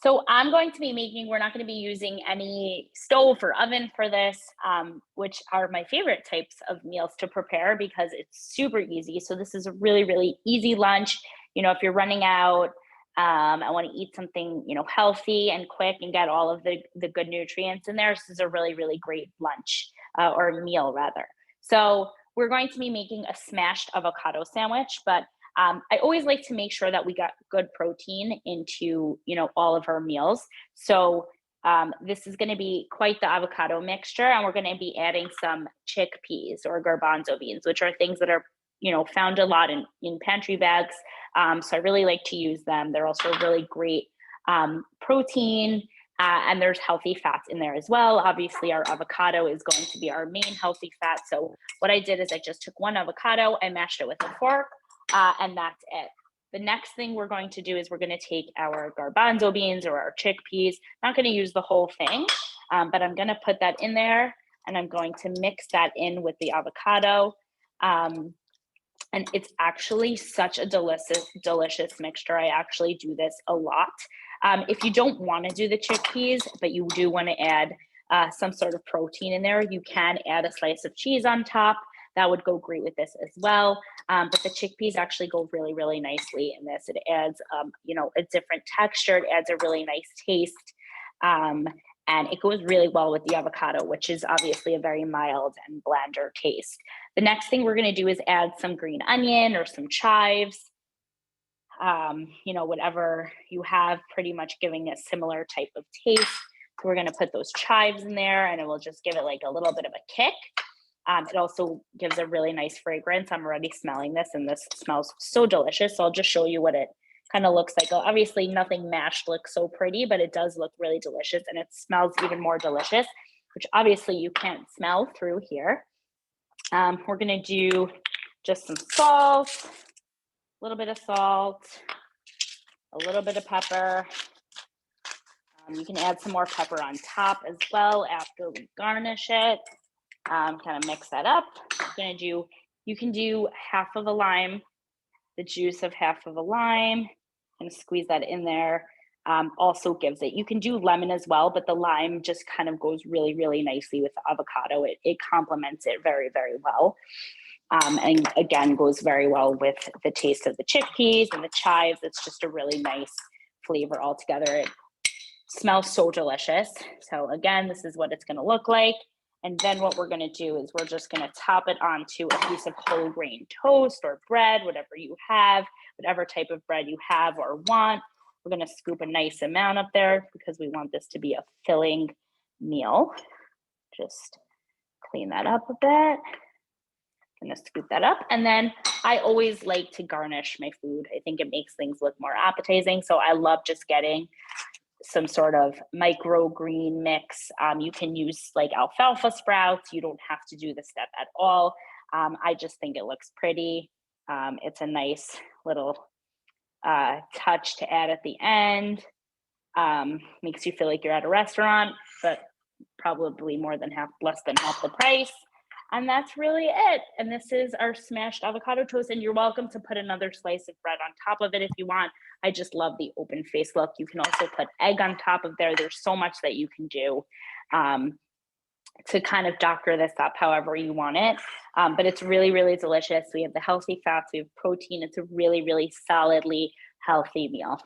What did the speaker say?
So I'm going to be making, we're not going to be using any stove or oven for this, which are my favorite types of meals to prepare because it's super easy. So this is a really, really easy lunch. If you're running out, I want to eat something, healthy and quick and get all of the good nutrients in there. This is a really, really great lunch or meal rather. So we're going to be making a smashed avocado sandwich, but I always like to make sure that we got good protein into, all of our meals. So this is going to be quite the avocado mixture, and we're going to be adding some chickpeas or garbanzo beans, which are things that are, found a lot in pantry bags. So I really like to use them. They're also really great protein. And there's healthy fats in there as well. Obviously, our avocado is going to be our main healthy fat. So what I did is I just took one avocado, I mashed it with a fork, and that's it. The next thing we're going to do is we're going to take our garbanzo beans or our chickpeas. I'm not going to use the whole thing, but I'm going to put that in there, and I'm going to mix that in with the avocado. And it's actually such a delicious mixture. I actually do this a lot. If you don't want to do the chickpeas, but you do want to add some sort of protein in there, you can add a slice of cheese on top. That would go great with this as well. But the chickpeas actually go really, really nicely in this. It adds, a different texture. It adds a really nice taste. And it goes really well with the avocado, which is obviously a very mild and blander taste. The next thing we're going to do is add some green onion or some chives, whatever you have, pretty much giving a similar type of taste. So we're going to put those chives in there, and it will just give it like a little bit of a kick. It also gives a really nice fragrance. I'm already smelling this, and this smells so delicious. So I'll just show you what it kind of looks like. Obviously, nothing mashed looks so pretty, but it does look really delicious, and it smells even more delicious, which obviously you can't smell through here. We're going to do just some salt, a little bit of salt, a little bit of pepper. You can add some more pepper on top as well after we garnish it. Kind of mix that up. You can do half of a lime, the juice of half of a lime, and squeeze that in there. Also gives it, you can do lemon as well, but the lime just kind of goes really, really nicely with the avocado. It complements it very, very well. And again, goes very well with the taste of the chickpeas and the chives. It's just a really nice flavor altogether. It smells so delicious. So again, this is what it's going to look like. And then what we're going to do is we're just going to top it onto a piece of whole grain toast or bread, whatever you have, whatever type of bread you have or want. We're going to scoop a nice amount up there because we want this to be a filling meal. Just clean that up a bit. Going to scoop that up. And then I always like to garnish my food. I think it makes things look more appetizing. So I love just getting some sort of microgreen mix. You can use like alfalfa sprouts. You don't have to do this step at all. I just think it looks pretty. It's a nice little touch to add at the end. Makes you feel like you're at a restaurant, but probably less than half the price. And that's really it. And this is our smashed avocado toast. And you're welcome to put another slice of bread on top of it if you want. I just love the open face look. You can also put egg on top of there. There's so much that you can do to kind of doctor this up however you want it. But it's really, really delicious. We have the healthy fats, we have protein. It's a really, really solidly healthy meal.